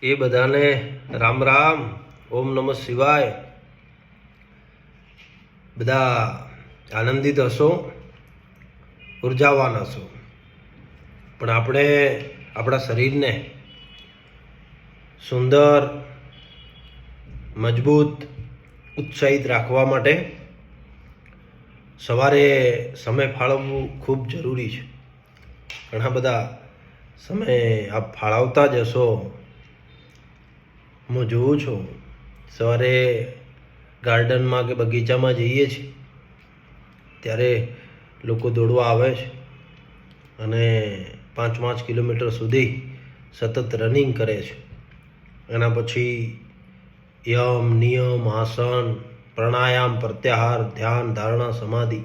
એ બધાને રામ રામ, ઓમ નમઃ શિવાય. બધા આનંદિત હશો, ઉર્જાવાન હશો. પણ આપણે આપણા શરીરને સુંદર, મજબૂત, ઉત્સાહિત રાખવા માટે સવારે સમય ફાળવવું ખૂબ જરૂરી છે. ઘણા બધા સમય આપ ફાળવતા જ હશો. હું જોઉં છું, સવારે ગાર્ડનમાં કે બગીચામાં જઈએ છીએ ત્યારે લોકો દોડવા આવે છે અને 5 કિલોમીટર સુધી સતત રનિંગ કરે છે. એના પછી યમ, નિયમ, આસન, પ્રાણાયામ, પ્રત્યાહાર, ધ્યાન, ધારણા, સમાધિ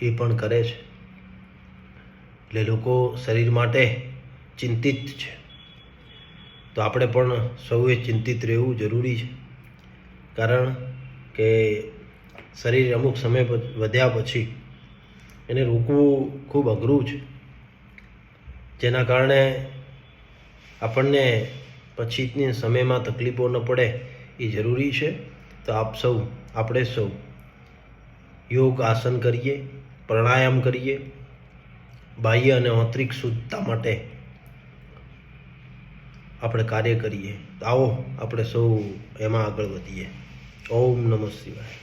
એ પણ કરે છે. એટલે લોકો શરીર માટે ચિંતિત છે. તો આપણે પણ સૌએ ચિંતિત રહેવું જરૂરી છે. કારણ કે શરીર અમુક સમય વધ્યા પછી એને રોકવું ખૂબ અઘરું છે. જેના કારણે આપણને પછીની સમયમાં તકલીફો ન પડે એ જરૂરી છે. તો આપણે સૌ યોગ આસન કરીએ, પ્રાણાયામ કરીએ, બાહ્ય અને આંતરિક શુદ્ધતા માટે આપણે કાર્ય કરીએ. આવો આપણે સૌ એમાં આગળ વધીએ. ઓમ નમઃ શિવાય.